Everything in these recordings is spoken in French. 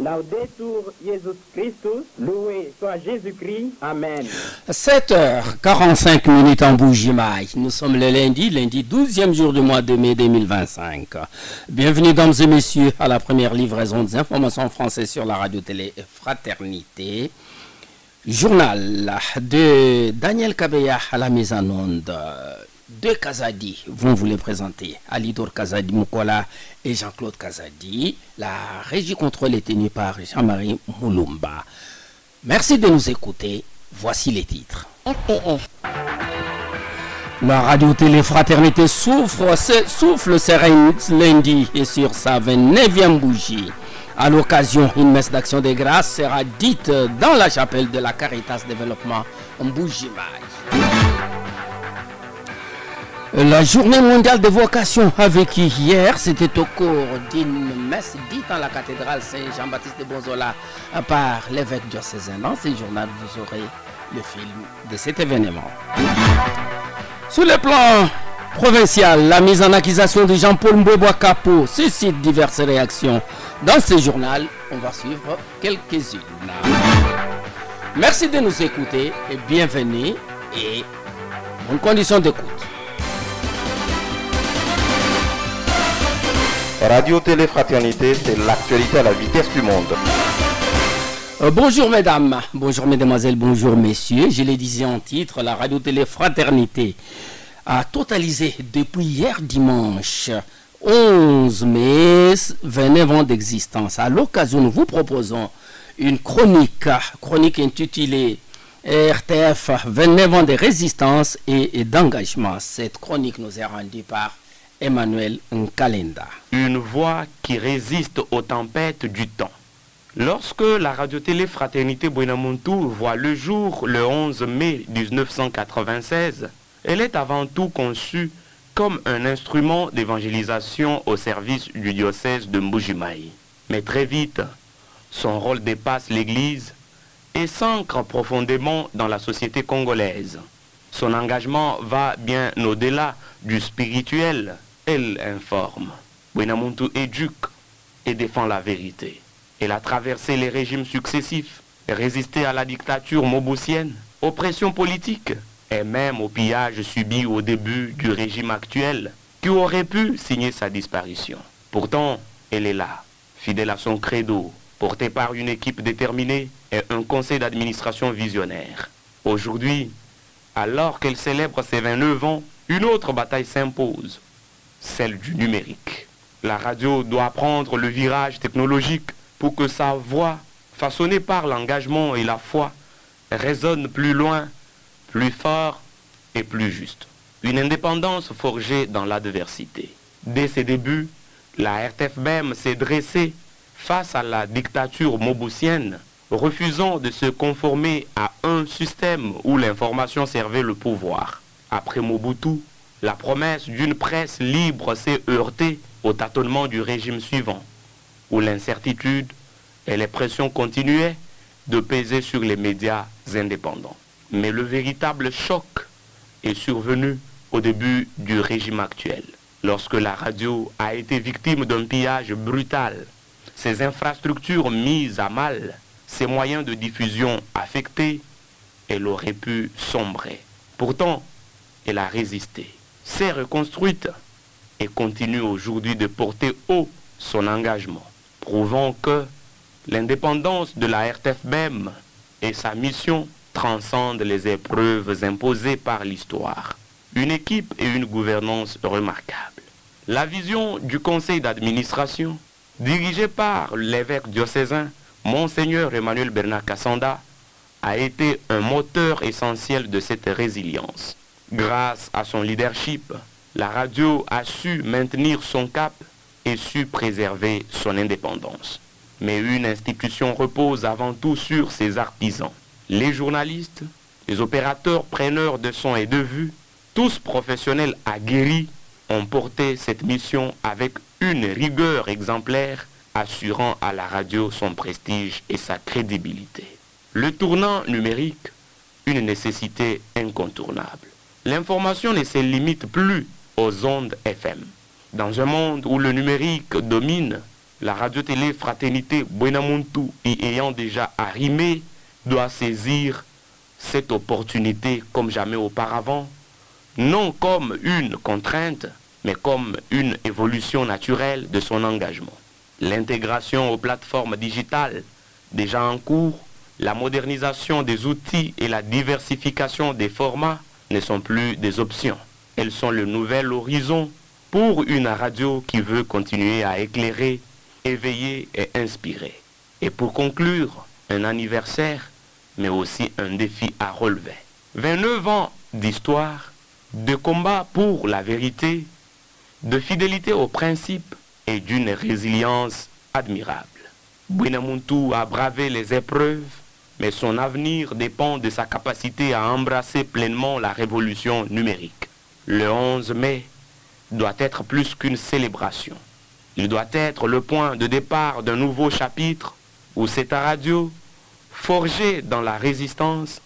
Laudetur Jesus Christus, loué soit Jésus-Christ. Amen. 7h45 en Bougimaï. Nous sommes le lundi 12e jour du mois de mai 2025. Bienvenue, dames et messieurs, à la première livraison des informations françaises sur la radio-télé Fraternité. Journal de Daniel Kabeya à la mise en onde. Deux Kazadi vont vous les présenter. Alidor Kazadi Mukola et Jean-Claude Kazadi. La régie contrôle est tenue par Jean-Marie Moulumba. Merci de nous écouter. Voici les titres. RTF. La radio-télé Fraternité souffle ce lundi et sur sa 29e bougie. À l'occasion, une messe d'action des grâces sera dite dans la chapelle de la Caritas Développement en Bougimaï. La journée mondiale des vocations a vécu hier, c'était au cours d'une messe dite dans la cathédrale Saint-Jean-Baptiste de Bonzola par l'évêque diocésain. Dans ce journal, vous aurez le film de cet événement. Sur le plan provincial, la mise en accusation de Jean-Paul Mbouébois Capo suscite diverses réactions. Dans ce journal, on va suivre quelques-unes. Merci de nous écouter et bienvenue et bonnes conditions d'écoute. Radio Télé Fraternité, c'est l'actualité à la vitesse du monde. Bonjour mesdames, bonjour mesdemoiselles, bonjour messieurs. Je le disais en titre, la Radio Télé Fraternité a totalisé depuis hier dimanche 11 mai 29 ans d'existence. À l'occasion, nous vous proposons une chronique intitulée RTF 29 ans de résistance et d'engagement. Cette chronique nous est rendue par Emmanuel Nkalenda. Une voix qui résiste aux tempêtes du temps. Lorsque la radio-télé Fraternité Buenamuntu voit le jour le 11 mai 1996, elle est avant tout conçue comme un instrument d'évangélisation au service du diocèse de Mbujimaï. Mais très vite, son rôle dépasse l'Église et s'ancre profondément dans la société congolaise. Son engagement va bien au-delà du spirituel. Elle informe. Buenamuntu éduque et défend la vérité. Elle a traversé les régimes successifs, résisté à la dictature mobusienne, aux pressions politiques et même au pillage subi au début du régime actuel qui aurait pu signer sa disparition. Pourtant, elle est là, fidèle à son credo, portée par une équipe déterminée et un conseil d'administration visionnaire. Aujourd'hui, alors qu'elle célèbre ses 29 ans, une autre bataille s'impose, celle du numérique. La radio doit prendre le virage technologique pour que sa voix, façonnée par l'engagement et la foi, résonne plus loin, plus fort et plus juste. Une indépendance forgée dans l'adversité. Dès ses débuts, la RTF-BEM s'est dressée face à la dictature mobusienne, refusant de se conformer à un système où l'information servait le pouvoir. Après Mobutu, la promesse d'une presse libre s'est heurtée au tâtonnement du régime suivant, où l'incertitude et les pressions continuaient de peser sur les médias indépendants. Mais le véritable choc est survenu au début du régime actuel, lorsque la radio a été victime d'un pillage brutal, ses infrastructures mises à mal, ses moyens de diffusion affectés, elle aurait pu sombrer. Pourtant, elle a résisté, s'est reconstruite et continue aujourd'hui de porter haut son engagement, prouvant que l'indépendance de la RTF-BEM et sa mission transcendent les épreuves imposées par l'histoire. Une équipe et une gouvernance remarquables. La vision du conseil d'administration, dirigé par l'évêque diocésain Monseigneur Emmanuel Bernard Kassanda, a été un moteur essentiel de cette résilience. Grâce à son leadership, la radio a su maintenir son cap et su préserver son indépendance. Mais une institution repose avant tout sur ses artisans. Les journalistes, les opérateurs preneurs de son et de vue, tous professionnels aguerris, ont porté cette mission avec une rigueur exemplaire, assurant à la radio son prestige et sa crédibilité. Le tournant numérique, une nécessité incontournable. L'information ne se limite plus aux ondes FM. Dans un monde où le numérique domine, La radio-télé Fraternité Buenamuntu, y ayant déjà arrimé, doit saisir cette opportunité comme jamais auparavant, non comme une contrainte, mais comme une évolution naturelle de son engagement. L'intégration aux plateformes digitales déjà en cours, la modernisation des outils et la diversification des formats ne sont plus des options. Elles sont le nouvel horizon pour une radio qui veut continuer à éclairer, éveiller et inspirer. Et pour conclure, un anniversaire, mais aussi un défi à relever. 29 ans d'histoire, de combat pour la vérité, de fidélité aux principes et d'une résilience admirable. Buenamuntu a bravé les épreuves, mais son avenir dépend de sa capacité à embrasser pleinement la révolution numérique. Le 11 mai doit être plus qu'une célébration. Il doit être le point de départ d'un nouveau chapitre où cette radio, forgée dans la résistance,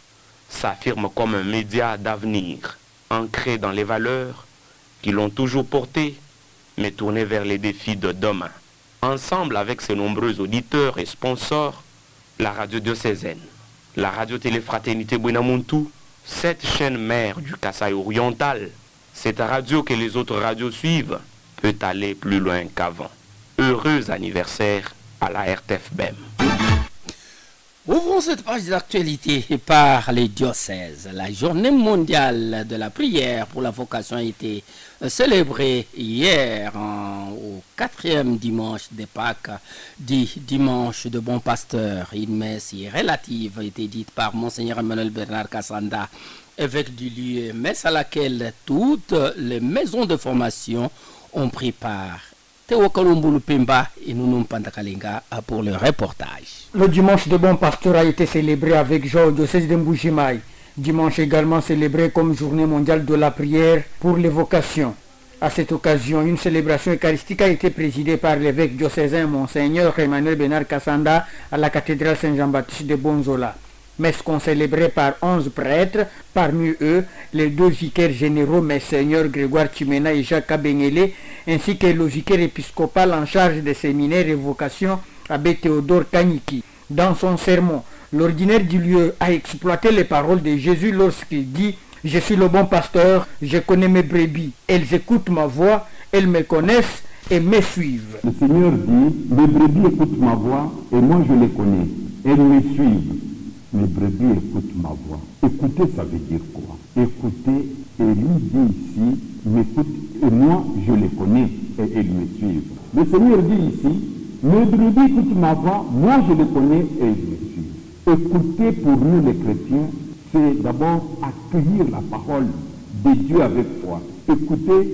s'affirme comme un média d'avenir, ancré dans les valeurs qui l'ont toujours porté, mais tourné vers les défis de demain. Ensemble avec ses nombreux auditeurs et sponsors, la radio diocésaine, la radio-télé Fraternité Buenamuntu, cette chaîne mère du Kasaï oriental, cette radio que les autres radios suivent, peut aller plus loin qu'avant. Heureux anniversaire à la RTFBEM. Ouvrons cette page d'actualité par les diocèses. La journée mondiale de la prière pour la vocation a été célébrée hier au 4e dimanche de Pâques, dit dimanche de Bon Pasteur. Une messe relative a été dite par Monseigneur Emmanuel Bernard Kassanda, évêque du lieu, messe à laquelle toutes les maisons de formation ont pris part. Théo Kalombulu Pemba et Nounoum Pandakalinga pour le reportage. Le dimanche de Bon Pasteur a été célébré avec joie au diocèse de Mbujimaï. Dimanche également célébré comme journée mondiale de la prière pour les vocations. À cette occasion, une célébration eucharistique a été présidée par l'évêque diocésain Monseigneur Emmanuel Bernard Kassanda à la cathédrale Saint-Jean-Baptiste de Bonzola. Messe qu'on célébrait par 11 prêtres, parmi eux les 2 vicaires généraux, Messeigneur Grégoire Chimena et Jacques Abengele, ainsi que le vicaire épiscopal en charge des séminaires et vocations, Abbé Théodore Kanyiki. Dans son sermon, l'ordinaire du lieu a exploité les paroles de Jésus lorsqu'il dit « Je suis le bon pasteur, je connais mes brebis, elles écoutent ma voix, elles me connaissent et me suivent. » Le Seigneur dit « Mes brebis écoutent ma voix et moi je les connais, elles me suivent. » Mes brebis écoutent ma voix. Écouter, ça veut dire quoi? Écouter, et lui dit ici, m'écoute, et moi je les connais, et ils me suivent. Le Seigneur dit ici, mes brebis écoutent ma voix, moi je les connais, et ils me suivent. Écouter pour nous les chrétiens, c'est d'abord accueillir la parole de Dieu avec foi. Écouter,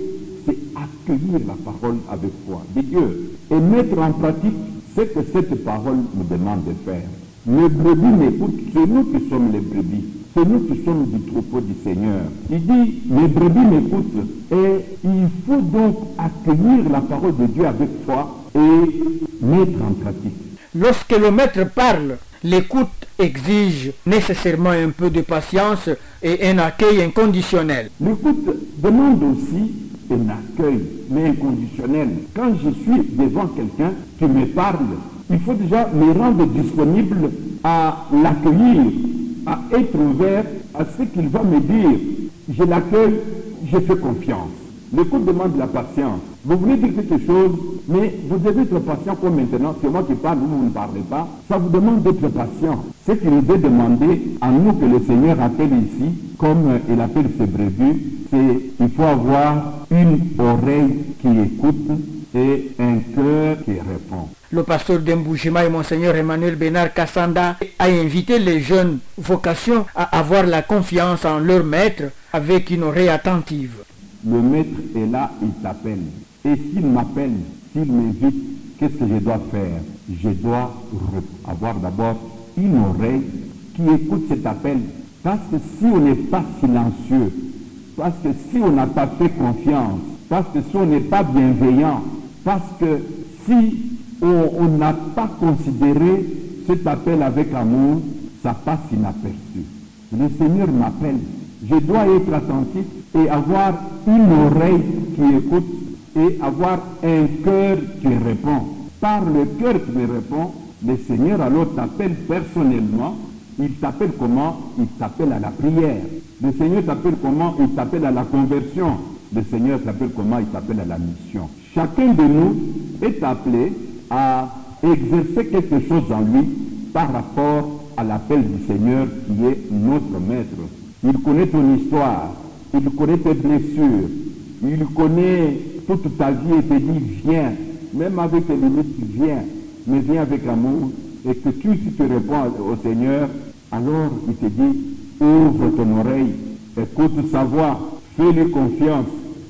c'est accueillir la parole avec foi de Dieu. Et mettre en pratique ce que cette parole nous demande de faire. Les brebis m'écoutent, c'est nous qui sommes les brebis. C'est nous qui sommes du troupeau du Seigneur. Il dit, les brebis m'écoutent. Et il faut donc accueillir la parole de Dieu avec foi et mettre en pratique. Lorsque le maître parle, l'écoute exige nécessairement un peu de patience et un accueil inconditionnel. L'écoute demande aussi un accueil, mais inconditionnel. Quand je suis devant quelqu'un qui me parle, il faut déjà me rendre disponible à l'accueillir, à être ouvert à ce qu'il va me dire. Je l'accueille, je fais confiance. L'écoute demande la patience. Vous voulez dire quelque chose, mais vous devez être patient comme maintenant. C'est moi qui parle, vous ne parlez pas. Ça vous demande d'être patient. Ce qui nous est demandé à nous que le Seigneur appelle ici, comme il appelle ses brebis, c'est qu'il faut avoir une oreille qui écoute et un cœur qui répond. Le pasteur d'Mbujimaï, Monseigneur Emmanuel Bernard Kassanda, a invité les jeunes vocations à avoir la confiance en leur maître avec une oreille attentive. Le maître est là, il t'appelle. Et s'il m'appelle, s'il m'invite, qu'est-ce que je dois faire? Je dois avoir d'abord une oreille qui écoute cet appel. Parce que si on n'est pas silencieux, parce que si on n'a pas fait confiance, parce que si on n'est pas bienveillant, parce que si on n'a pas considéré cet appel avec amour, ça passe inaperçu. Le Seigneur m'appelle. Je dois être attentif et avoir une oreille qui écoute et avoir un cœur qui répond. par le cœur qui me répond, le Seigneur alors t'appelle personnellement. Il t'appelle comment? Il t'appelle à la prière. Le Seigneur t'appelle comment? Il t'appelle à la conversion. Le Seigneur t'appelle comment? Il t'appelle à la mission. Chacun de nous est appelé à exercer quelque chose en lui par rapport à l'appel du Seigneur qui est notre maître. Il connaît ton histoire, il connaît tes blessures, il connaît toute ta vie et te dit viens, même avec tes limites, viens, mais viens avec amour, et que tu, si tu réponds au Seigneur, alors il te dit ouvre ton oreille, écoute sa voix, fais-lui confiance,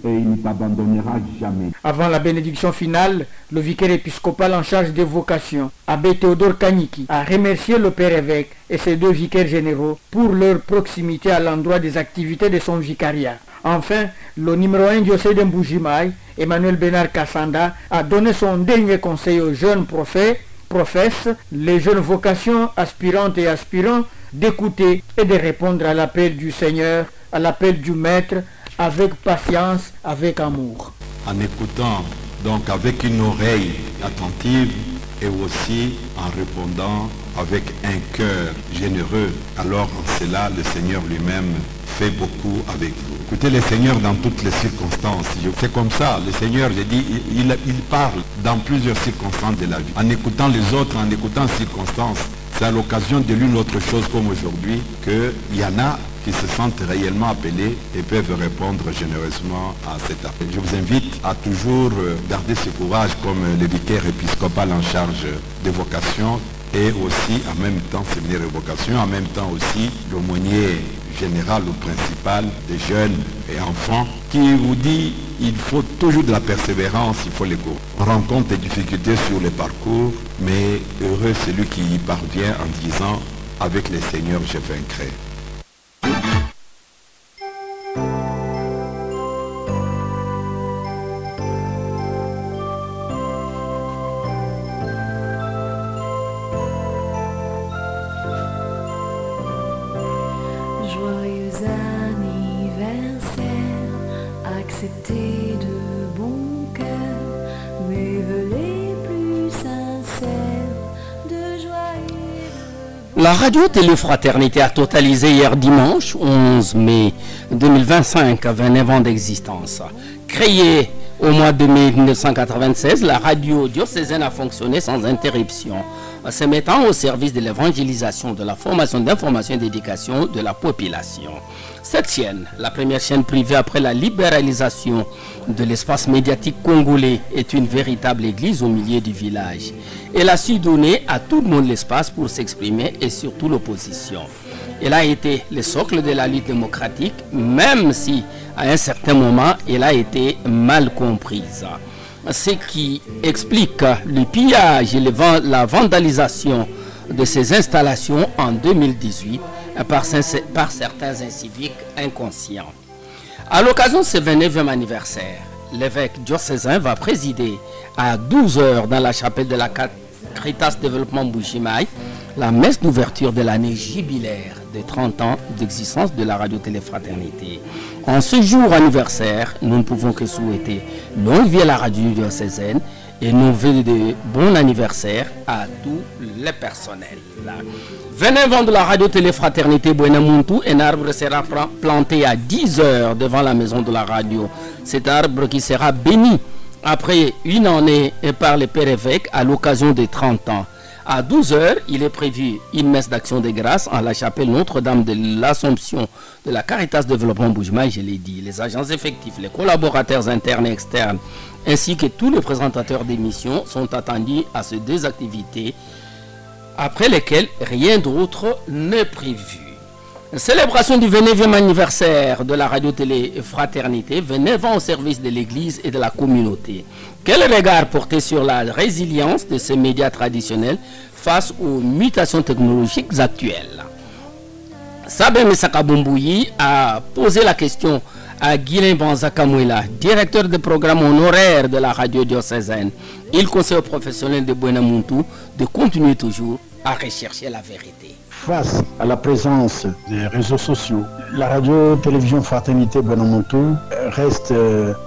et il ne t'abandonnera jamais. Avant la bénédiction finale, le vicaire épiscopal en charge des vocations, Abbé Théodore Kanyiki, a remercié le père évêque et ses 2 vicaires généraux pour leur proximité à l'endroit des activités de son vicariat. Enfin, le numéro 1 diocèse de Mbujimaï, Emmanuel Bernard Kassanda, a donné son dernier conseil aux jeunes professes, les jeunes vocations aspirantes et aspirants, d'écouter et de répondre à l'appel du Seigneur, à l'appel du Maître, avec patience, avec amour. En écoutant, donc avec une oreille attentive et aussi en répondant avec un cœur généreux, alors en cela le Seigneur lui-même fait beaucoup avec vous. Écoutez le Seigneur dans toutes les circonstances. C'est comme ça, le Seigneur, j'ai dit, il parle dans plusieurs circonstances de la vie. En écoutant les autres, en écoutant circonstances, c'est à l'occasion de l'une autre chose comme aujourd'hui qu'il y en a qui se sentent réellement appelés et peuvent répondre généreusement à cet appel. Je vous invite à toujours garder ce courage comme le vicaire épiscopal en charge des vocations et aussi en même temps séminaire de vocation, en même temps aussi l'aumônier général ou principal des jeunes et enfants qui vous dit il faut toujours de la persévérance, il faut les cours. On rencontre des difficultés sur les parcours, mais heureux celui qui y parvient en disant avec le Seigneur je vaincrai. Acceptez de bon cœur mes vœux les plus sincères de joie et de... La radio Télé-Fraternité a totalisé hier dimanche 11 mai 2025 29 ans d'existence. Créée au mois de mai 1996, la radio diocésaine a fonctionné sans interruption, se mettant au service de l'évangélisation, de la formation, d'information et d'éducation de la population. Cette chaîne, la première chaîne privée après la libéralisation de l'espace médiatique congolais, est une véritable église au milieu du village. Elle a su donner à tout le monde l'espace pour s'exprimer et surtout l'opposition. Elle a été le socle de la lutte démocratique, même si à un certain moment, elle a été mal comprise. Ce qui explique le pillage et la vandalisation de ces installations en 2018 par certains inciviques inconscients. À l'occasion de ce 29e anniversaire, l'évêque diocésain va présider à 12 h dans la chapelle de la Caritas Développement Mbujimaï la messe d'ouverture de l'année jubilaire de 30 ans d'existence de la radio Télé-Fraternité. En ce jour anniversaire, nous ne pouvons que souhaiter longue vie à la radio diocésaine et nos vœux de bon anniversaire à tous les personnels. 29 ans de la radio Télé-Fraternité Buenamuntu, un arbre sera planté à 10 h devant la maison de la radio. Cet arbre qui sera béni après une année par le père évêque à l'occasion des 30 ans. À 12 h, il est prévu une messe d'action de grâce en la chapelle Notre-Dame de l'Assomption de la Caritas Développement Mbujimaï, je l'ai dit. Les agents effectifs, les collaborateurs internes et externes, ainsi que tous les présentateurs d'émissions sont attendus à ces deux activités, après lesquelles rien d'autre n'est prévu. Célébration du 29e anniversaire de la radio Télé-Fraternité, 29 ans au service de l'Église et de la communauté. Quel regard porté sur la résilience de ces médias traditionnels face aux mutations technologiques actuelles? Sabé Messaka-Bombouyi a posé la question à Guilain Banzakamouila, directeur de programme honoraire de la radio diocésaine. Il conseille aux professionnels de Buenamuntu de continuer toujours à rechercher la vérité. Face à la présence des réseaux sociaux, la radio-télévision Fraternité Buenamuntu reste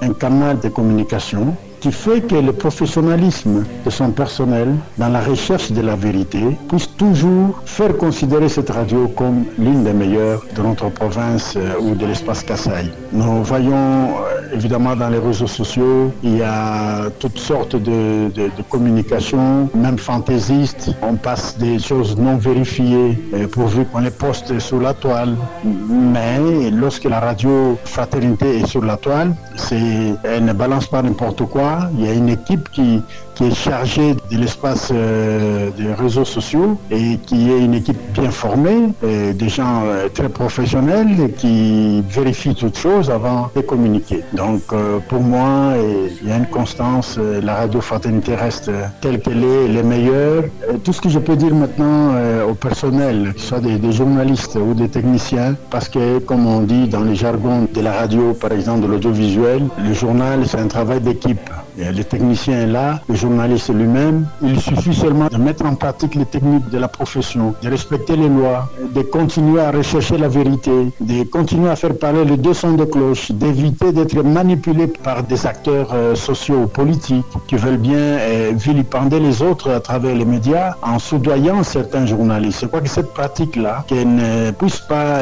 un canal de communication qui fait que le professionnalisme de son personnel dans la recherche de la vérité puisse toujours faire considérer cette radio comme l'une des meilleures de notre province ou de l'espace Kasaï. Nous voyons évidemment dans les réseaux sociaux, il y a toutes sortes de communications, même fantaisistes. On passe des choses non vérifiées pourvu qu'on les poste sur la toile. Mais lorsque la radio Fraternité est sur la toile, elle ne balance pas n'importe quoi. Il y a une équipe qui est chargée de l'espace des réseaux sociaux et qui est une équipe bien formée, des gens très professionnels qui vérifient toutes choses avant de communiquer. Donc pour moi, il y a une constance, la radio Fraternité reste telle qu'elle est, les meilleure. Tout ce que je peux dire maintenant au personnel, que ce soit des journalistes ou des techniciens, parce que comme on dit dans les jargons de la radio, par exemple de l'audiovisuel, le journal c'est un travail d'équipe. Le technicien est là, le journaliste lui-même. Il suffit seulement de mettre en pratique les techniques de la profession, de respecter les lois, de continuer à rechercher la vérité, de continuer à faire parler les deux sons de cloche, d'éviter d'être manipulé par des acteurs sociaux ou politiques qui veulent bien vilipender les autres à travers les médias en soudoyant certains journalistes. Je crois que cette pratique-là, qu'elle ne puisse pas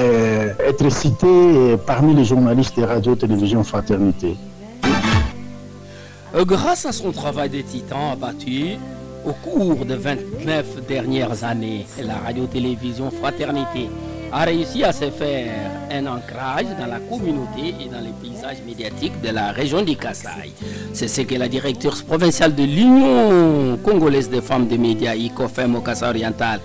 être citée parmi les journalistes des radio-télévision Fraternité. Grâce à son travail de titan abattu au cours de 29 dernières années, la radio-télévision Fraternité a réussi à se faire un ancrage dans la communauté et dans les paysages médiatiques de la région du Kasaï. C'est ce que la directrice provinciale de l'Union congolaise des femmes des médias, ICOFEM au Kasaï oriental,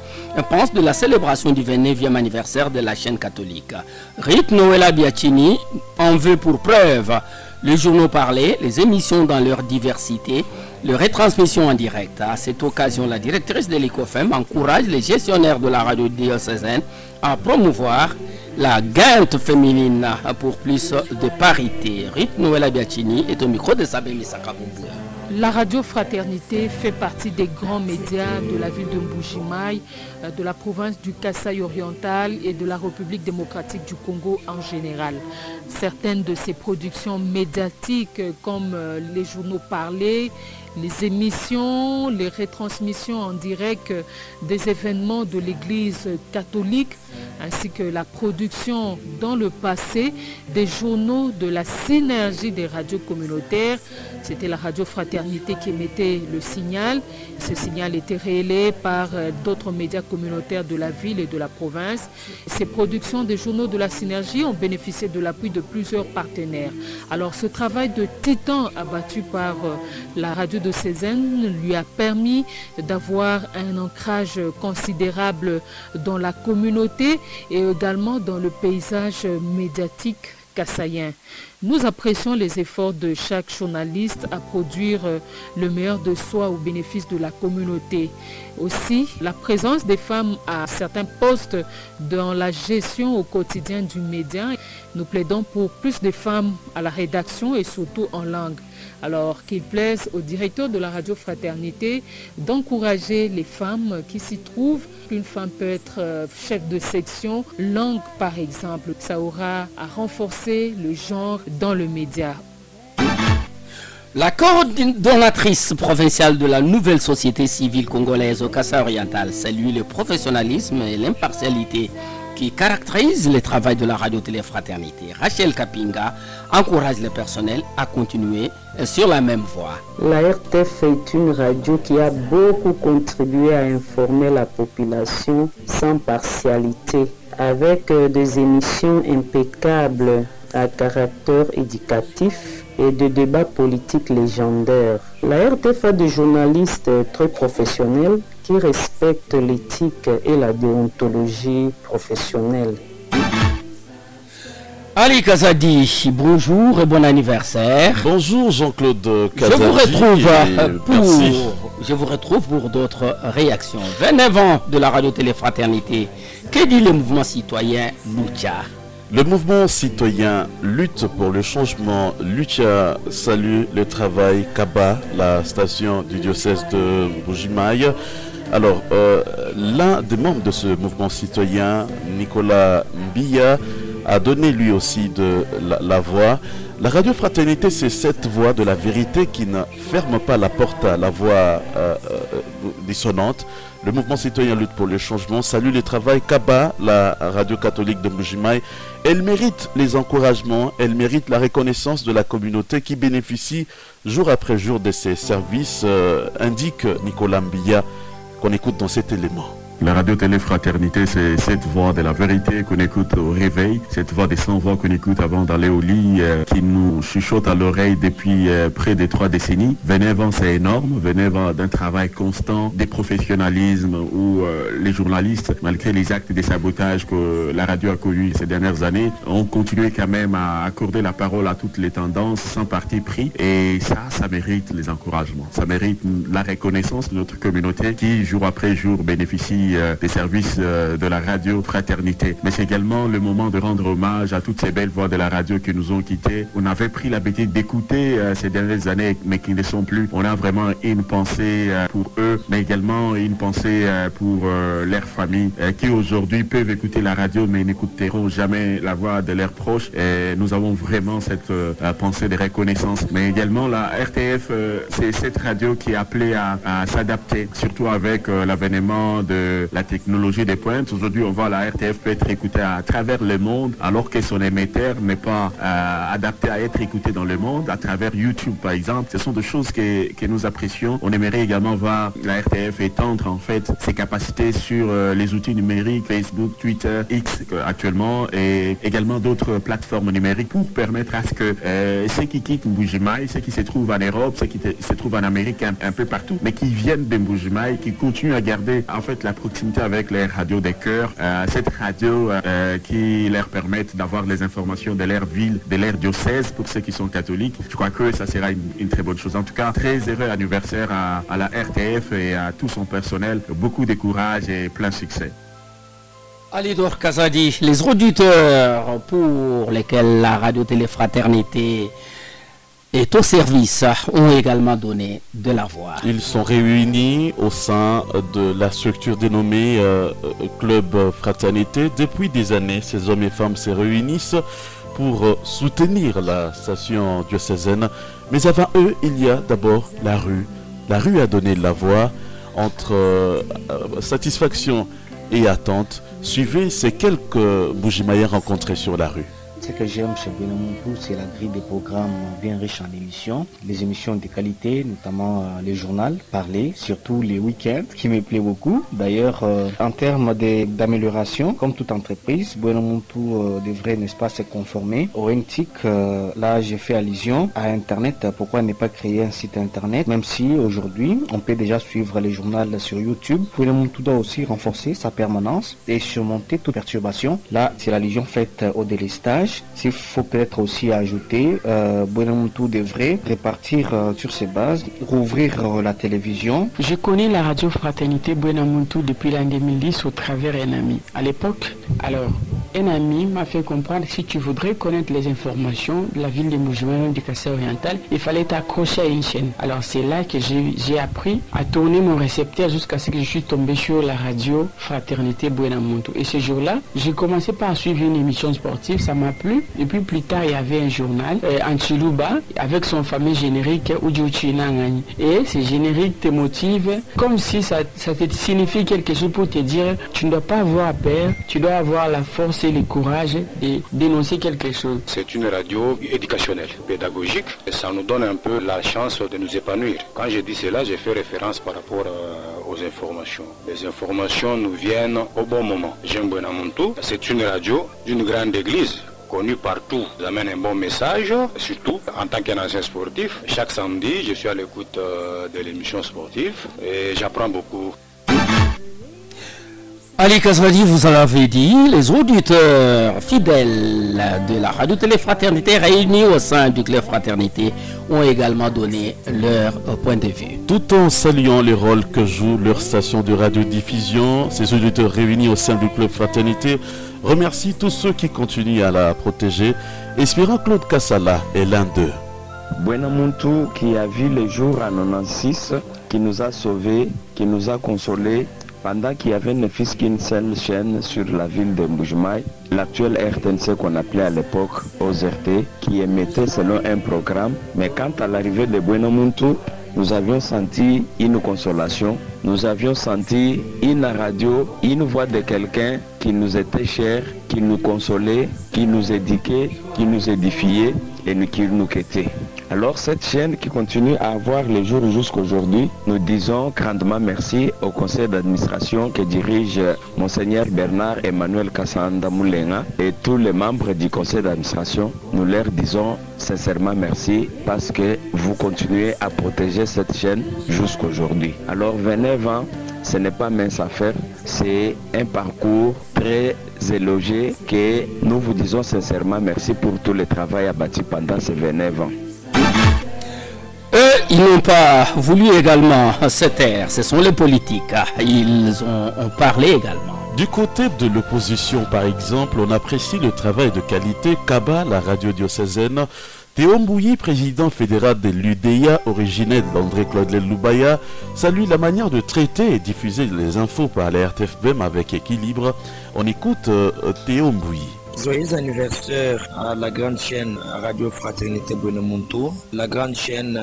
pense de la célébration du 29e anniversaire de la chaîne catholique. Rite Noëlla Biachini en veut pour preuve les journaux parlés, les émissions dans leur diversité, les retransmissions en direct. À cette occasion, la directrice de l'ICOFEM encourage les gestionnaires de la radio diocésaine à promouvoir la gainte féminine pour plus de parité. Rite Noëlla Biachini est au micro de Sabé Misakaboubou. La radio Fraternité fait partie des grands médias de la ville de Mbuji-Mayi, de la province du Kasaï oriental et de la République démocratique du Congo en général. Certaines de ses productions médiatiques comme les journaux parlés, les émissions, les retransmissions en direct des événements de l'Église catholique, ainsi que la production dans le passé des journaux de la synergie des radios communautaires. C'était la radio Fraternité qui émettait le signal. Ce signal était relayé par d'autres médias communautaires de la ville et de la province. Ces productions des journaux de la synergie ont bénéficié de l'appui de plusieurs partenaires. Alors ce travail de titan abattu par la radio de Cézanne lui a permis d'avoir un ancrage considérable dans la communauté et également dans le paysage médiatique kassaïen. Nous apprécions les efforts de chaque journaliste à produire le meilleur de soi au bénéfice de la communauté. Aussi, la présence des femmes à certains postes dans la gestion au quotidien du média. Nous plaidons pour plus de femmes à la rédaction et surtout en langue. Alors qu'il plaise au directeur de la radio Fraternité d'encourager les femmes qui s'y trouvent. Une femme peut être chef de section, langue par exemple. Ça aura à renforcer le genre dans le média. La coordonnatrice provinciale de la nouvelle société civile congolaise au Kasaï oriental salue le professionnalisme et l'impartialité qui caractérisent le travail de la radio-télé Fraternité. Rachel Kapinga encourage le personnel à continuer sur la même voie. La RTF est une radio qui a beaucoup contribué à informer la population sans partialité, avec des émissions impeccables à caractère éducatif et de débats politiques légendaires. La RTF a des journalistes très professionnels qui respectent l'éthique et la déontologie professionnelle. Ali Kazadi, bonjour et bon anniversaire. Bonjour Jean-Claude Kazadi. Je vous retrouve pour d'autres réactions. 29 ans de la radio-télé Fraternité. Que dit le mouvement citoyen Lucha? Le mouvement citoyen lutte pour le changement. Lucha salue le travail Kaba, la station du diocèse de Mbuji-Mayi. Alors, l'un des membres de ce mouvement citoyen, Nicolas Mbia, a donné lui aussi de la voix. La radio Fraternité, c'est cette voix de la vérité qui ne ferme pas la porte à la voix dissonante. Le mouvement citoyen lutte pour le changement. Salue le travail. Kaba, la radio catholique de Mbujimaï, elle mérite les encouragements, elle mérite la reconnaissance de la communauté qui bénéficie jour après jour de ses services, indique Nicolas Mbia, qu'on écoute dans cet élément. La radio-télé Fraternité, c'est cette voix de la vérité qu'on écoute au réveil, cette voix des 100 voix qu'on écoute avant d'aller au lit, qui nous chuchote à l'oreille depuis près de 3 décennies. Venez-en, c'est énorme, venez-en d'un travail constant, des professionnalismes où les journalistes, malgré les actes de sabotage que la radio a connus ces dernières années, ont continué quand même à accorder la parole à toutes les tendances sans parti pris. Et ça mérite les encouragements, ça mérite la reconnaissance de notre communauté qui, jour après jour, bénéficie des services de la radio Fraternité. Mais c'est également le moment de rendre hommage à toutes ces belles voix de la radio qui nous ont quittés. On avait pris l'habitude d'écouter ces dernières années, mais qui ne sont plus. On a vraiment une pensée pour eux, mais également une pensée pour leurs familles qui aujourd'hui peuvent écouter la radio, mais n'écouteront jamais la voix de leurs proches. Et nous avons vraiment cette pensée de reconnaissance. Mais également la RTF, c'est cette radio qui est appelée à s'adapter, surtout avec l'avènement de la technologie des pointes. Aujourd'hui, on voit la RTF peut être écoutée à travers le monde, alors que son émetteur n'est pas adapté à être écouté dans le monde, à travers YouTube par exemple. Ce sont des choses que nous apprécions. On aimerait également voir la RTF étendre en fait ses capacités sur les outils numériques, Facebook, Twitter, X actuellement, et également d'autres plateformes numériques pour permettre à ce que ceux qui quittent Mbujimaï, ceux qui se trouvent en Europe, ceux qui se trouvent en Amérique, un peu partout, mais qui viennent de Mbujimaï, qui continuent à garder en fait la proximité avec les radios des cœurs, cette radio qui leur permettent d'avoir les informations de leur ville, de leur diocèse pour ceux qui sont catholiques. Je crois que ça sera une très bonne chose. En tout cas, très heureux anniversaire à la RTF et à tout son personnel. Beaucoup de courage et plein succès. Alidor Kazadi, les auditeurs pour lesquels la radio-télé Fraternité est au service ont également donné de la voix. Ils sont réunis au sein de la structure dénommée Club Fraternité. Depuis des années, ces hommes et femmes se réunissent pour soutenir la station diocésaine. Mais avant eux, il y a d'abord la rue. La rue a donné de la voix entre satisfaction et attente. Suivez ces quelques Mbujimaïens rencontrés sur la rue. Ce que j'aime chez Bouinamontou, c'est la grille des programmes bien riches en émissions. Les émissions de qualité, notamment les journaux, parler, surtout les week-ends, qui me plaît beaucoup. D'ailleurs, en termes d'amélioration, comme toute entreprise, Bouinamontou devrait, n'est-ce pas, se conformer au NTIC. Là, j'ai fait allusion à Internet. Pourquoi ne pas créer un site Internet, même si aujourd'hui, on peut déjà suivre les journaux sur YouTube. Bouinamontou doit aussi renforcer sa permanence et surmonter toute perturbation. Là, c'est l'allusion faite au délestage. S'il faut peut-être aussi ajouter, Bouinamontou devrait répartir sur ses bases, rouvrir la télévision. Je connais la radio Fraternité Bouinamontou depuis l'an 2010 au travers un ami. À l'époque, alors, un ami m'a fait comprendre que si tu voudrais connaître les informations de la ville de Mbujimaï du Kassai oriental, il fallait t'accrocher à une chaîne. Alors c'est là que j'ai appris à tourner mon récepteur jusqu'à ce que je suis tombé sur la radio Fraternité Bouinamontou. Et ce jour-là, j'ai commencé par suivre une émission sportive, ça m'a plu. Et puis plus tard, il y avait un journal, Antilouba, avec son fameux générique Ujuchinangani. Et ce générique te motive comme si ça te signifie quelque chose pour te dire tu ne dois pas avoir peur, tu dois avoir la force et le courage de dénoncer quelque chose. C'est une radio éducationnelle, pédagogique, et ça nous donne un peu la chance de nous épanouir. Quand je dis cela, j'ai fait référence par rapport aux informations. Les informations nous viennent au bon moment. J'aime Bouinamontou, c'est une radio d'une grande église, connue partout. Ça amène un bon message, surtout en tant qu'ancien sportif. Chaque samedi, je suis à l'écoute de l'émission sportive et j'apprends beaucoup. Ali Kazadi, vous en avez dit, les auditeurs fidèles de la radio-télé Fraternité réunis au sein du Club Fraternité ont également donné leur point de vue. Tout en saluant le rôle que joue leur station de radiodiffusion, ces auditeurs réunis au sein du Club Fraternité remercient tous ceux qui continuent à la protéger, espérant Claude Kassala est l'un d'eux. Bouinamontou qui a vu le jour en 96, qui nous a sauvés, qui nous a consolés, Pendant qu'il y avait ne fût qu'une seule chaîne sur la ville de Mbuji-Mayi, l'actuel RTNC qu'on appelait à l'époque OZRT, qui émettait selon un programme, mais quant à l'arrivée de Bwena Muntu, nous avions senti une consolation, nous avions senti une radio, une voix de quelqu'un qui nous était cher, qui nous consolait, qui nous éduquait, qui nous édifiait et qui nous quittait. Alors cette chaîne qui continue à avoir le jour jusqu'aujourd'hui, nous disons grandement merci au conseil d'administration que dirige Monseigneur Bernard Emmanuel Kassanda Moulenga et tous les membres du conseil d'administration. Nous leur disons sincèrement merci parce que vous continuez à protéger cette chaîne jusqu'aujourd'hui. Alors 29 ans, ce n'est pas mince affaire, c'est un parcours très élogieux que nous vous disons sincèrement merci pour tout le travail abattu pendant ces 29 ans. Ils n'ont pas voulu également se taire, ce sont les politiques, ils ont parlé également. Du côté de l'opposition, par exemple, on apprécie le travail de qualité Kaba, la radio diocésaine. Théo Mbouyi, président fédéral de l'UDEA, originaire d'André-Claude Loubaya, salue la manière de traiter et diffuser les infos par la RTFBM avec équilibre. On écoute Théo Mbouyi. Joyeux anniversaire à la grande chaîne Radio Fraternité Bwena Muntu, la grande chaîne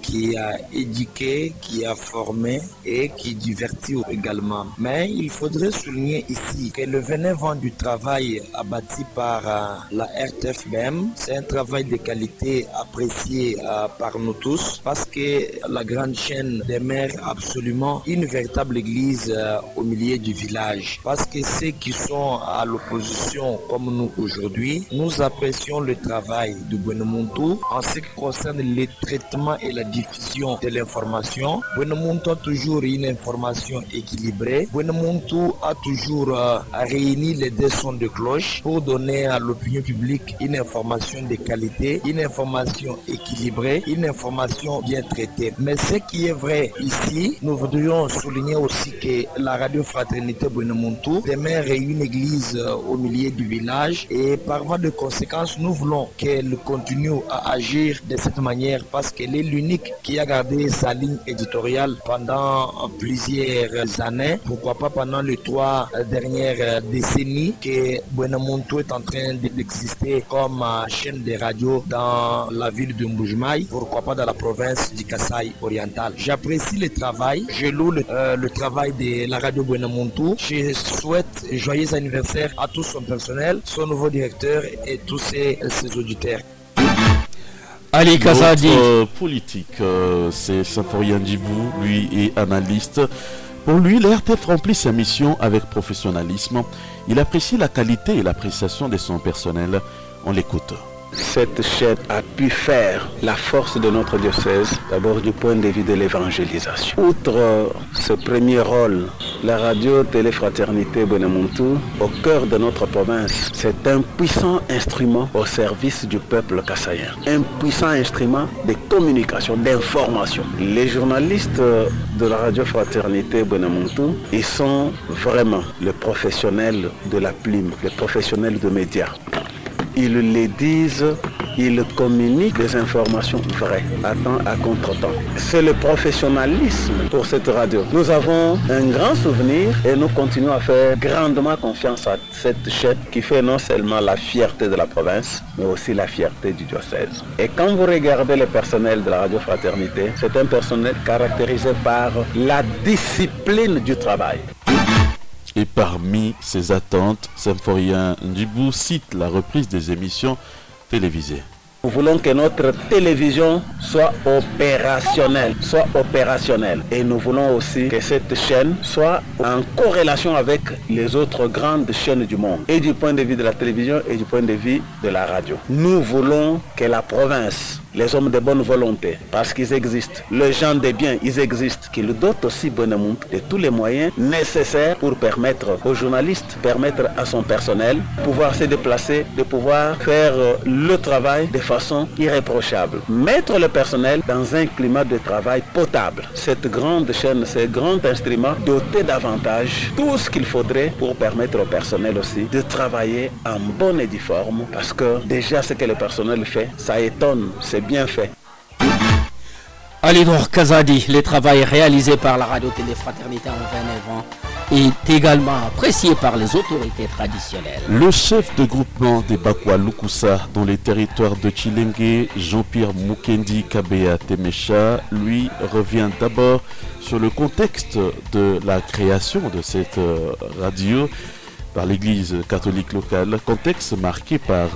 qui a éduqué, qui a formé et qui divertit également. Mais il faudrait souligner ici que le 29 ans du travail abattu par la RTFBM, c'est un travail de qualité apprécié par nous tous parce que la grande chaîne demeure absolument une véritable église au milieu du village. Parce que ceux qui sont à l'opposition comme nous aujourd'hui, nous apprécions le travail de Bwena Muntu en ce qui concerne le traitement et la diffusion de l'information. Bwena Muntu a toujours une information équilibrée. Bwena Muntu a toujours réuni les deux sons de cloche pour donner à l'opinion publique une information de qualité, une information équilibrée, une information bien traitée. Mais ce qui est vrai ici, nous voudrions souligner aussi que la radio Fraternité Bwena Muntu demeure une église au milieu du village et par voie de conséquence, nous voulons qu'elle continue à agir de cette manière parce qu'elle est l'unique qui a gardé sa ligne éditoriale pendant plusieurs années, pourquoi pas pendant les 3 dernières décennies que Bwena Muntu est en train d'exister comme chaîne de radio dans la ville de Mbuji-Mayi, pourquoi pas dans la province du Kasaï oriental. J'apprécie le travail, je loue le travail de la radio Bwena Muntu. Je souhaite joyeux anniversaire à tout son personnel, son nouveau directeur et tous ses auditeurs. Ali Kazadi. Politique, c'est Symphorien Djibou, lui est analyste. Pour lui, l'RTF remplit sa mission avec professionnalisme. Il apprécie la qualité et l'appréciation de son personnel. On l'écoute. Cette chaîne a pu faire la force de notre diocèse, d'abord du point de vue de l'évangélisation. Outre ce premier rôle, la radio Téléfraternité Bwena Muntu, au cœur de notre province, c'est un puissant instrument au service du peuple kassaïen. Un puissant instrument de communication, d'information. Les journalistes de la radio Fraternité Bwena Muntu, ils sont vraiment les professionnels de la plume, les professionnels de médias. Ils les disent, ils communiquent des informations vraies, à temps, à contre-temps. C'est le professionnalisme pour cette radio. Nous avons un grand souvenir et nous continuons à faire grandement confiance à cette chaîne qui fait non seulement la fierté de la province, mais aussi la fierté du diocèse. Et quand vous regardez le personnel de la radio Fraternité, c'est un personnel caractérisé par la discipline du travail. Et parmi ses attentes, Symphorien Djibou cite la reprise des émissions télévisées. Nous voulons que notre télévision soit opérationnelle, Et nous voulons aussi que cette chaîne soit en corrélation avec les autres grandes chaînes du monde, et du point de vue de la télévision et du point de vue de la radio. Nous voulons que la province, les hommes de bonne volonté, parce qu'ils existent, les gens de bien, ils existent, qu'ils dotent aussi Bwena Muntu de tous les moyens nécessaires pour permettre aux journalistes, permettre à son personnel, de pouvoir se déplacer, de pouvoir faire le travail de façon irréprochable. Mettre le personnel dans un climat de travail potable. Cette grande chaîne, ce grand instrument, doté d'avantages, tout ce qu'il faudrait pour permettre au personnel aussi de travailler en bonne et due forme, parce que déjà ce que le personnel fait, ça étonne, c'est bien fait. Alidor Kazadi, le travail réalisé par la radio-télé Fraternité en 29 ans est également apprécié par les autorités traditionnelles. Le chef de groupement des Bakwa Lukusa dans les territoires de Chilenge, Jean-Pierre Mukendi Kabea Temesha, lui revient d'abord sur le contexte de la création de cette radio par l'église catholique locale, contexte marqué par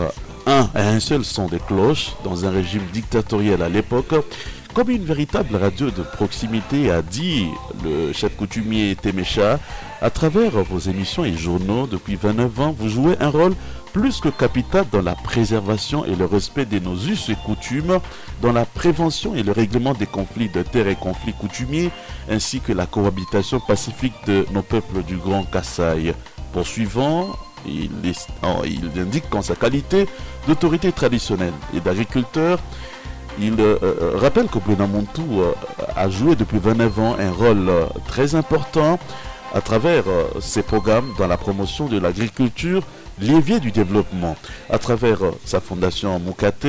un seul son de cloche dans un régime dictatorial à l'époque. Comme une véritable radio de proximité, a dit le chef coutumier Temesha, à travers vos émissions et journaux depuis 29 ans, vous jouez un rôle plus que capital dans la préservation et le respect de nos us et coutumes, dans la prévention et le règlement des conflits de terre et conflits coutumiers, ainsi que la cohabitation pacifique de nos peuples du Grand Kasaï. Poursuivant, il indique qu'en sa qualité d'autorité traditionnelle et d'agriculteur, il rappelle que Bwenamuntu a joué depuis 29 ans un rôle très important à travers ses programmes dans la promotion de l'agriculture, l'évier du développement. À travers sa fondation Mukate,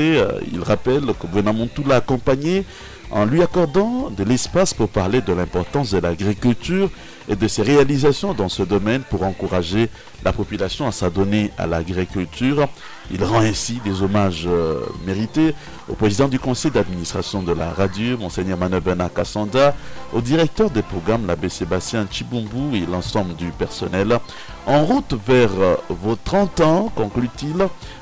il rappelle que Bwenamuntu l'a accompagné en lui accordant de l'espace pour parler de l'importance de l'agriculture et de ses réalisations dans ce domaine pour encourager la population à s'adonner à l'agriculture. Il rend ainsi des hommages mérités au président du conseil d'administration de la radio, Monseigneur Manebena Kassanda, au directeur des programmes, l'abbé Sébastien Chibumbu et l'ensemble du personnel. En route vers vos 30 ans, conclut-il,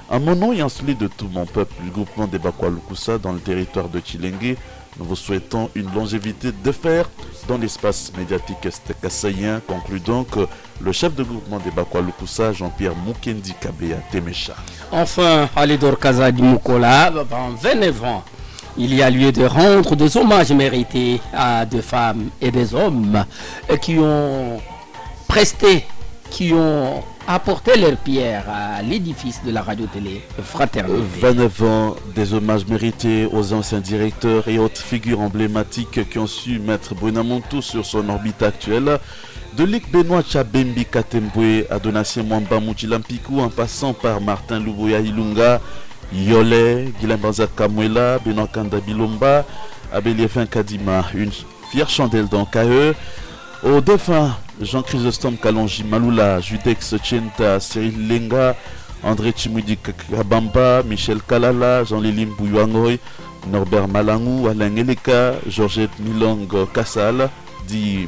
en mon nom et en celui de tout mon peuple du groupement des Bakwa Lukusa dans le territoire de Chilenge, nous vous souhaitons une longévité de fer dans l'espace médiatique est-kassaïen, conclut donc le chef de groupement des Bakwa Lukusa, Jean-Pierre Mukendi Kabea Temesha. Enfin, Alidor Kazadi Mukola, en 29 ans, il y a lieu de rendre des hommages mérités à des femmes et des hommes qui ont presté, qui ont apporté leur pierre à l'édifice de la radio-télé Fraternité. 29 ans, des hommages mérités aux anciens directeurs et autres figures emblématiques qui ont su mettre Bwenamuntu sur son orbite actuelle. De Luc Benoît Chabembi Katembwe à Donatien Mwamba Mouchilampikou, en passant par Martin Luboya Ilunga, Yolé, Guilain Banza Kamwela, Benoît Kanda Bilomba, Abeliefin Kadima, une fière chandelle dans KE. Au défunt Jean-Chrysostome Kalonji Malula, Judex Chenta, Cyril Lenga, André Chimudi Kabamba, Michel Kalala, Jean-Lilim Bouyouangoy, Norbert Malangou, Alain Eleka, Georgette Milong Kassal, dit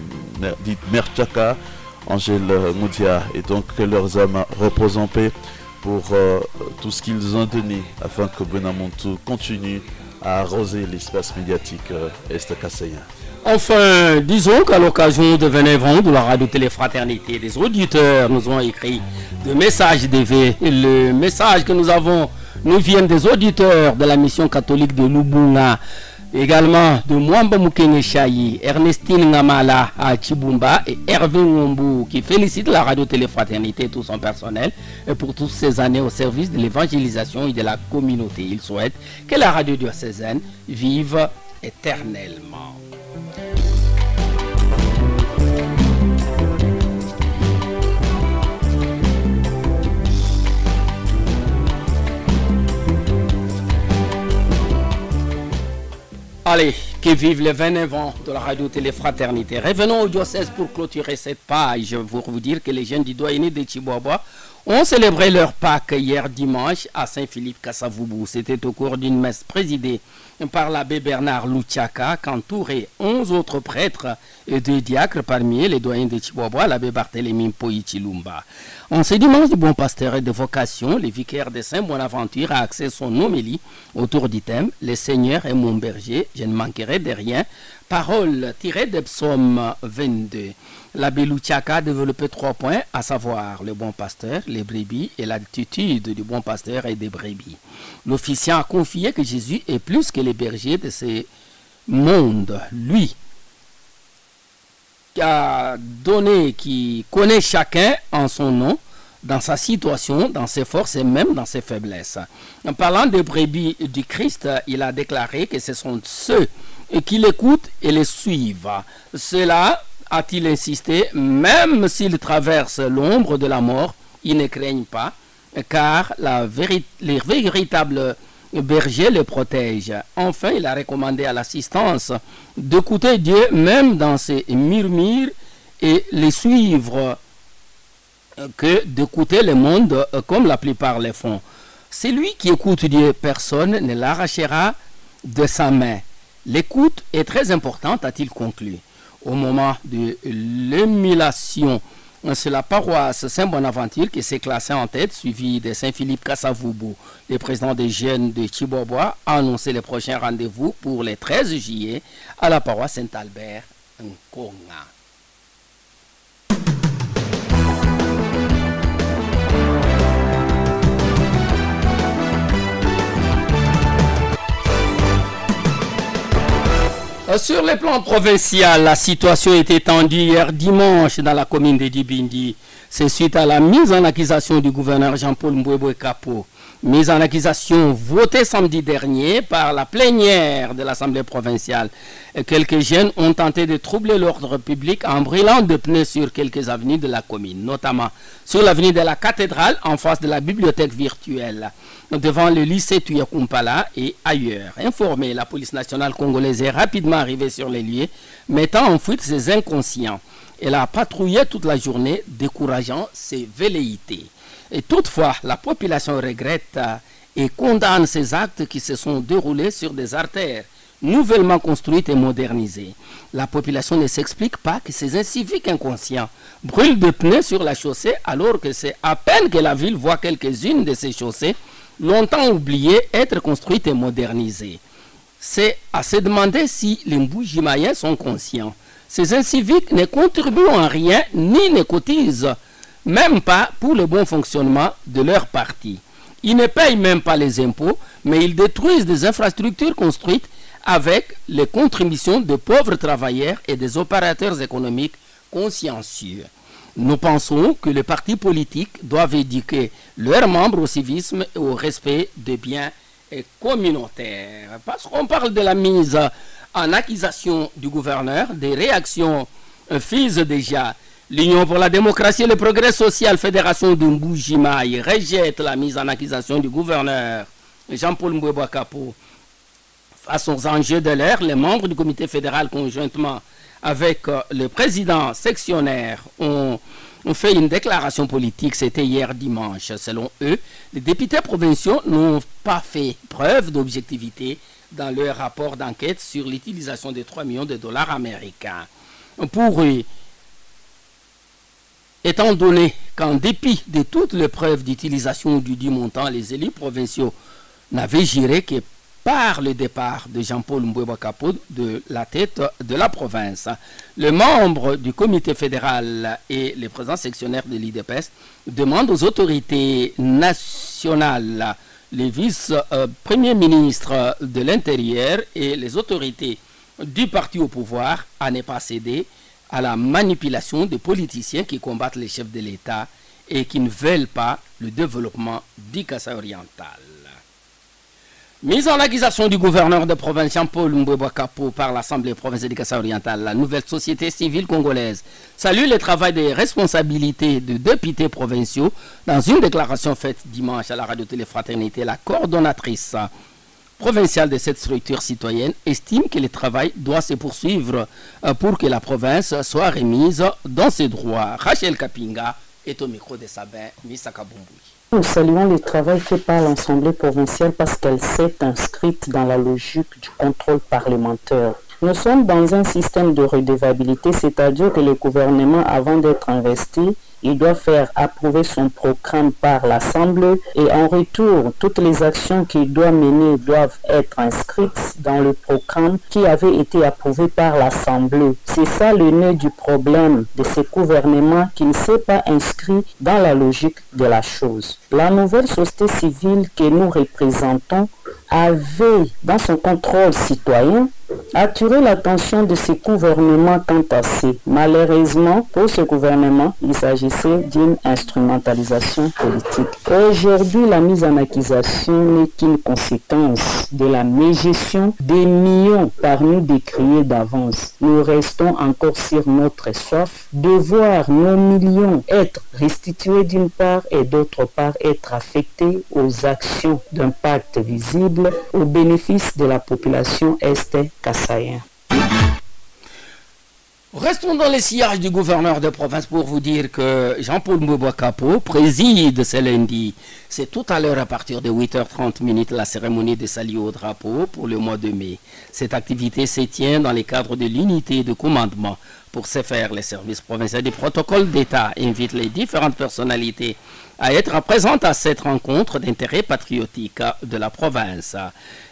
Merchaka, Angèle Moudia, et donc que leurs âmes reposent en paix pour tout ce qu'ils ont donné afin que Bwenamuntu continue à arroser l'espace médiatique est-kassaïen. Enfin, disons qu'à l'occasion de 29 ans de la radio-télé Fraternité, des auditeurs nous ont écrit des messages DV. Le message que nous avons nous vient des auditeurs de la mission catholique de Lubunga, également de Mwamba Mukenge Chayi, Ernestine Ngamala à Chibumba et Hervé Ngombu qui félicitent la radio-télé Fraternité et tout son personnel pour toutes ces années au service de l'évangélisation et de la communauté. Ils souhaitent que la radio diocésaine vive éternellement. Allez, que vive les 29 ans de la radio-télé Fraternité. Revenons au diocèse pour clôturer cette page. Pour vous dire que les jeunes du doyenné de Chiboaba ont célébré leur Pâques hier dimanche à Saint-Philippe-Kassavoubou. C'était au cours d'une messe présidée par l'abbé Bernard Luchaka, qu'entouraient 11 autres prêtres et 2 diacres, parmi eux les doyens de Chiboaba, l'abbé Barthélemy Poichilumba. En ce dimanche du bon pasteur et de vocation, le vicaire de Saint-Bonaventure a axé son homélie autour du thème « Le Seigneur est mon berger, je ne manquerai de rien ». Parole tirée de Psaume 22. L'abbé Luchaka a développé 3 points, à savoir le bon pasteur, les brebis et l'attitude du bon pasteur et des brebis. L'officiant a confié que Jésus est plus que le berger de ce monde. Lui qui a donné, qui connaît chacun en son nom, dans sa situation, dans ses forces et même dans ses faiblesses. En parlant des brebis du Christ, il a déclaré que ce sont ceux qui l'écoutent et les suivent. Cela, a-t-il insisté, même s'ils traversent l'ombre de la mort, ils ne craignent pas, car les véritables berger les protège. Enfin, il a recommandé à l'assistance d'écouter Dieu même dans ses murmures et les suivre que d'écouter le monde comme la plupart le font. Celui qui écoute Dieu, personne ne l'arrachera de sa main. L'écoute est très importante, a-t-il conclu. Au moment de l'émulation, c'est la paroisse Saint-Bonaventure qui s'est classée en tête, suivie de Saint-Philippe Kassavubu. Le président des jeunes de Chibobois a annoncé les prochains rendez-vous pour le 13 juillet à la paroisse Saint-Albert Nkonga. Sur le plan provincial, la situation était tendue hier dimanche dans la commune de Dibindi. C'est suite à la mise en accusation du gouverneur Jean-Paul Mbwebwe Kapo. Mise en accusation votée samedi dernier par la plénière de l'Assemblée provinciale. Quelques jeunes ont tenté de troubler l'ordre public en brûlant de pneus sur quelques avenues de la commune, notamment sur l'avenue de la cathédrale en face de la bibliothèque virtuelle, devant le lycée Tuyakumpala et ailleurs. Informée, la police nationale congolaise est rapidement arrivée sur les lieux, mettant en fuite ces inconscients. Elle a patrouillé toute la journée, décourageant ces velléités. Et toutefois, la population regrette et condamne ces actes qui se sont déroulés sur des artères nouvellement construites et modernisées. La population ne s'explique pas que ces inciviques inconscients brûlent des pneus sur la chaussée alors que c'est à peine que la ville voit quelques-unes de ces chaussées longtemps oubliées être construites et modernisées. C'est à se demander si les Mboujimaïens sont conscients. Ces inciviques ne contribuent en rien ni ne cotisent, même pas pour le bon fonctionnement de leur parti. Ils ne payent même pas les impôts, mais ils détruisent des infrastructures construites avec les contributions de pauvres travailleurs et des opérateurs économiques consciencieux. Nous pensons que les partis politiques doivent éduquer leurs membres au civisme et au respect des biens communautaires. Parce qu'on parle de la mise en accusation du gouverneur, des réactions fusent déjà. L'Union pour la démocratie et le progrès social, Fédération de Mboujimaï, rejette la mise en accusation du gouverneur Jean-Paul Mbwebwe Kapo. Face aux enjeux de l'ère, les membres du comité fédéral, conjointement avec le président sectionnaire, ont fait une déclaration politique. C'était hier dimanche. Selon eux, les députés provinciaux n'ont pas fait preuve d'objectivité dans leur rapport d'enquête sur l'utilisation de 3 millions de dollars américains. Pour eux, étant donné qu'en dépit de toutes les preuves d'utilisation du dit montant, les élus provinciaux n'avaient géré que par le départ de Jean-Paul Mbwebwe Kapo de la tête de la province. Les membres du comité fédéral et les présidents sectionnaires de l'IDPS demandent aux autorités nationales, les vice-premiers ministres de l'Intérieur et les autorités du parti au pouvoir à ne pas céder à la manipulation des politiciens qui combattent les chefs de l'État et qui ne veulent pas le développement du Kasaï oriental. Mise en accusation du gouverneur de province Jean-Paul Mbwebwe Kapo par l'Assemblée provinciale du Kasaï oriental, la nouvelle société civile congolaise salue le travail des responsabilités de députés provinciaux. Dans une déclaration faite dimanche à la radio-télé Fraternité, la coordonnatrice provinciale de cette structure citoyenne estime que le travail doit se poursuivre pour que la province soit remise dans ses droits. Rachel Kapinga est au micro de Sabin Misakabumbouy. Nous saluons le travail fait par l'Assemblée provinciale parce qu'elle s'est inscrite dans la logique du contrôle parlementaire. Nous sommes dans un système de redevabilité, c'est-à-dire que le gouvernement, avant d'être investi, il doit faire approuver son programme par l'Assemblée et en retour, toutes les actions qu'il doit mener doivent être inscrites dans le programme qui avait été approuvé par l'Assemblée. C'est ça le nœud du problème de ce gouvernement qui ne s'est pas inscrit dans la logique de la chose. La nouvelle société civile que nous représentons avait dans son contrôle citoyen attirer l'attention de ce gouvernement quant à ces. Malheureusement, pour ce gouvernement, il s'agissait d'une instrumentalisation politique. Aujourd'hui, la mise en accusation n'est qu'une conséquence de la mégestion des millions par nous décriés d'avance. Nous restons encore sur notre soif de voir nos millions être restitués d'une part et d'autre part être affectés aux actions d'impact visible au bénéfice de la population est-kassaïenne. Restons dans les sillages du gouverneur de province pour vous dire que Jean-Paul Mbouba-Kapo préside ce lundi. C'est tout à l'heure à partir de 8h30 la cérémonie de salut au drapeau pour le mois de mai. Cette activité se tient dans le cadre de l'unité de commandement. Pour ce faire, les services provinciaux du protocole d'État invitent les différentes personnalités à être présentes à cette rencontre d'intérêt patriotique de la province.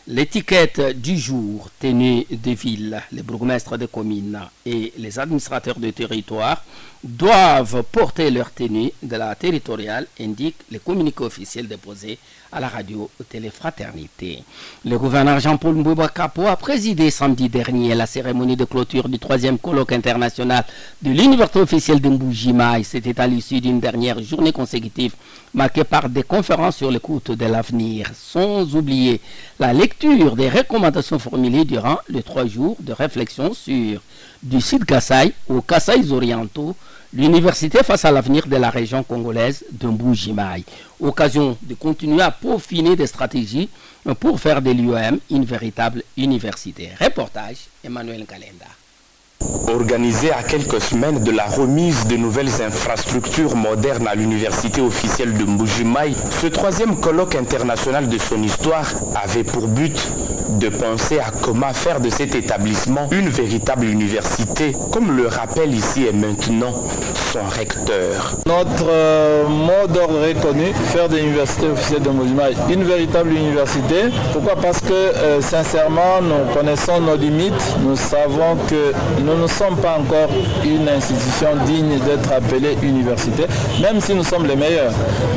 L'étiquette du jour, tenue de ville, les bourgmestres de communes et les administrateurs de territoire doivent porter leur tenue de la territoriale, indique le communiqué officiel déposé à la radio Téléfraternité. Le gouverneur Jean-Paul Mbouba-Kapo a présidé samedi dernier la cérémonie de clôture du 3e colloque international de l'université officielle de Mbujimaï. C'était à l'issue d'une dernière journée consécutive marquée par des conférences sur l'écoute de l'avenir, sans oublier la lecture des recommandations formulées durant les 3 jours de réflexion sur du Sud Kasaï aux Kasaïs orientaux, l'université face à l'avenir de la région congolaise de Mbujimaï. Occasion de continuer à peaufiner des stratégies pour faire de l'UOM une véritable université. Reportage Emmanuel Kalenda. Organisé à quelques semaines de la remise de nouvelles infrastructures modernes à l'université officielle de Mbujimaï, ce 3e colloque international de son histoire avait pour but de penser à comment faire de cet établissement une véritable université, comme le rappelle ici et maintenant son recteur. Notre mot d'ordre est connu, faire de l'université officielle de Mbujimaï une véritable université. Pourquoi? Parce que sincèrement, nous connaissons nos limites, nous savons que nous ne sommes pas encore une institution digne d'être appelée université, même si nous sommes les meilleurs.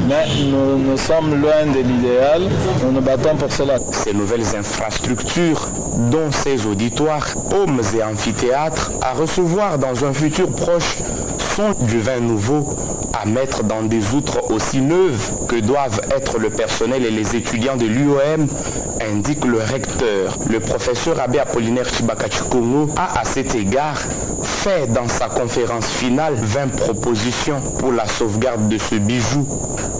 Mais nous sommes loin de l'idéal, nous nous battons pour cela. Ces nouvelles infrastructures, dont ces auditoires, homes et amphithéâtres, à recevoir dans un futur proche, sont du vin nouveau à mettre dans des outres aussi neuves que doivent être le personnel et les étudiants de l'UOM, indique le recteur. Le professeur Abbé Apollinaire Chibakachikongo a à cet égard fait dans sa conférence finale 20 propositions pour la sauvegarde de ce bijou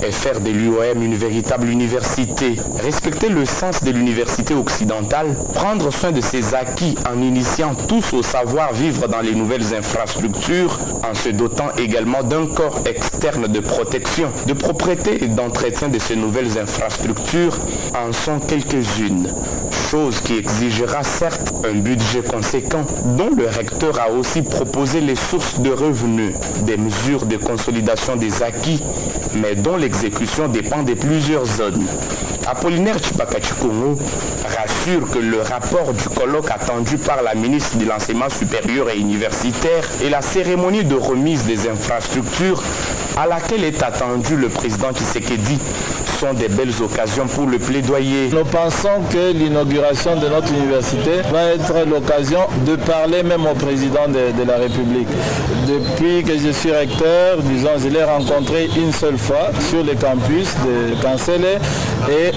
et faire de l'UOM une véritable université. Respecter le sens de l'université occidentale, prendre soin de ses acquis en initiant tous au savoir-vivre dans les nouvelles infrastructures, en se dotant également d'un corps externe de protection, de propreté et d'entretien de ces nouvelles infrastructures en sont quelques-unes. Chose qui exigera certes un budget conséquent, dont le recteur a aussi proposé les sources de revenus, des mesures de consolidation des acquis, mais dont l'exécution dépend de plusieurs zones. Apollinaire Chibakachikongo rassure que le rapport du colloque attendu par la ministre de l'Enseignement supérieur et universitaire et la cérémonie de remise des infrastructures à laquelle est attendu le président Tshisekedi sont des belles occasions pour le plaidoyer. Nous pensons que l'inauguration de notre université va être l'occasion de parler même au président de la République. Depuis que je suis recteur, disons, je l'ai rencontré une seule fois sur le campus de Cancele et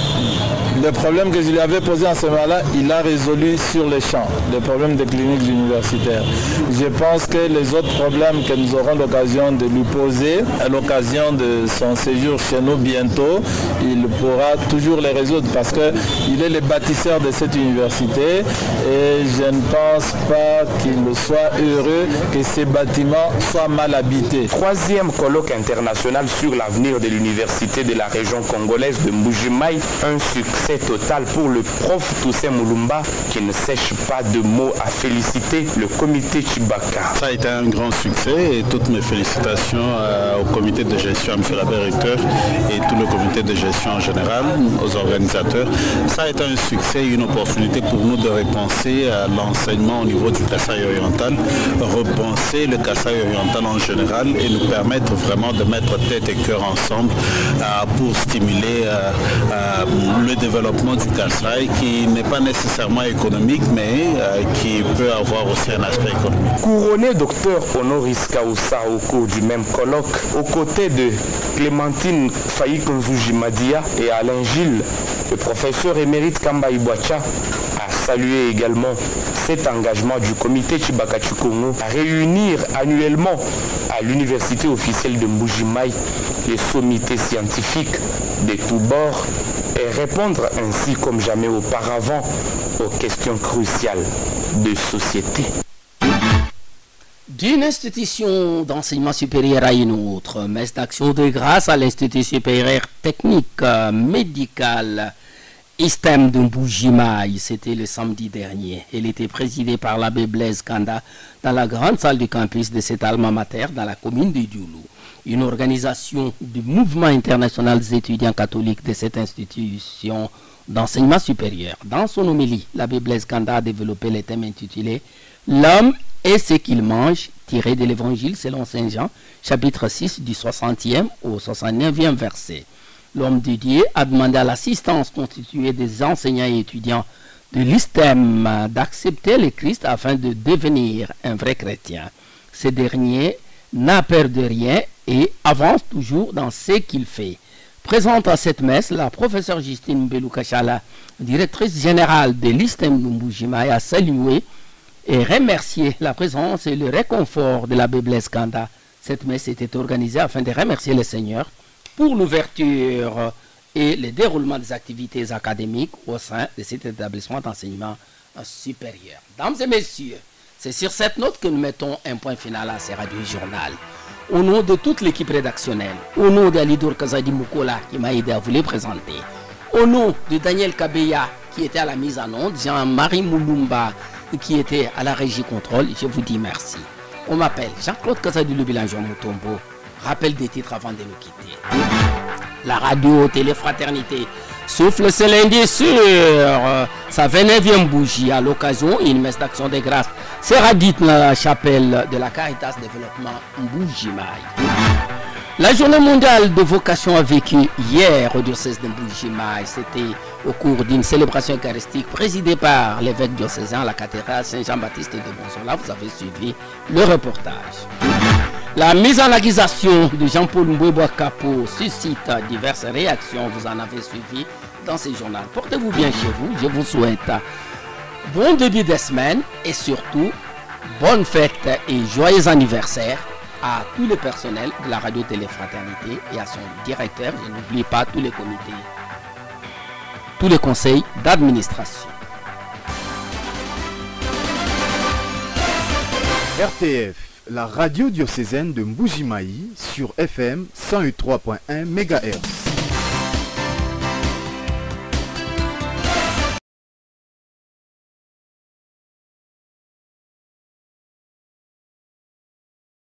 le problème que je lui avais posé en ce moment-là, il a résolu sur le champ, le problème des cliniques universitaires. Je pense que les autres problèmes que nous aurons l'occasion de lui poser à l'occasion de son séjour chez nous bientôt, il pourra toujours les résoudre parce qu'il est le bâtisseur de cette université et je ne pense pas qu'il soit heureux que ces bâtiments soient mal habités. 3e colloque international sur l'avenir de l'université de la région congolaise de Mbujimaï, un succès total pour le prof Toussaint Moulumba qui ne sèche pas de mots à féliciter le comité Chibaka. Ça a été un grand succès et toutes mes félicitations au comité de gestion, à M. l'abbé recteur et tout le comité de gestion en général, aux organisateurs. Ça a été un succès et une opportunité pour nous de repenser l'enseignement au niveau du Kasaï oriental, repenser le Kasaï oriental en général et nous permettre vraiment de mettre tête et cœur ensemble pour stimuler le développement du Kasaï qui n'est pas nécessairement économique mais qui peut avoir aussi un aspect économique. Couronné docteur honoris causa au cours du même colloque, aux côtés de Clémentine Faïkonzouji-Madia et Alain Gilles, le professeur émérite Kamba Ibwacha a salué également cet engagement du comité Chibakachu Congo à réunir annuellement à l'université officielle de Mbuji-Mayi les sommités scientifiques de tous bords et répondre ainsi comme jamais auparavant aux questions cruciales de société. D'une institution d'enseignement supérieur à une autre, messe d'action de grâce à l'Institut supérieur technique médical ISTEM de Mbuji-Mayi, c'était le samedi dernier. Elle était présidée par l'abbé Blaise Kanda dans la grande salle du campus de cet alma mater dans la commune de Dioulou. Une organisation du mouvement international des étudiants catholiques de cette institution d'enseignement supérieur. Dans son homélie, l'abbé Blaise Kanda a développé le thème intitulé « L'homme et ce qu'il mange » tiré de l'évangile selon Saint Jean, chapitre 6 du 60e au 69e verset. L'homme de Dieu a demandé à l'assistance constituée des enseignants et étudiants de l'ISTEM d'accepter le Christ afin de devenir un vrai chrétien. Ce dernier n'a peur de rien et avance toujours dans ce qu'il fait. Présente à cette messe, la professeure Justine Mbelou-Kachala, directrice générale de l'ISTEM de Mbuji-Mayi, a salué et remercié la présence et le réconfort de l'abbé Blaise Kanda. Cette messe était organisée afin de remercier le Seigneur pour l'ouverture et le déroulement des activités académiques au sein de cet établissement d'enseignement supérieur. Mesdames et messieurs, c'est sur cette note que nous mettons un point final à ce radio-journal. Au nom de toute l'équipe rédactionnelle, au nom d'Alidour Kazadi Mukola qui m'a aidé à vous les présenter, au nom de Daniel Kabeya qui était à la mise en onde, Jean-Marie Moulumba qui était à la régie contrôle, je vous dis merci. On m'appelle Jean-Claude Kazadi Lubilanjo Mutombo. Rappel des titres avant de nous quitter. La radio Télé-Fraternité souffle ce lundi sur sa 29e bougie à l'occasion d'une messe d'action de grâce sera dite dans la chapelle de la Caritas Développement Mbuji-Mayi. La journée mondiale de vocation a vécu hier au diocèse de Mbuji-Mayi. C'était au cours d'une célébration eucharistique présidée par l'évêque diocésain à la cathédrale Saint-Jean-Baptiste de Bonzola. Vous avez suivi le reportage. La mise en accusation de Jean-Paul Mbouébois Capo suscite diverses réactions. Vous en avez suivi dans ce journal. Portez-vous bien chez vous. Je vous souhaite bon début de semaine et surtout bonne fête et joyeux anniversaire à tous les personnels de la radio Télé-Fraternité et à son directeur. Je n'oublie pas tous les comités, tous les conseils d'administration. RTF, la radio diocésaine de Mbuji-Mayi sur FM 103.1 MHz.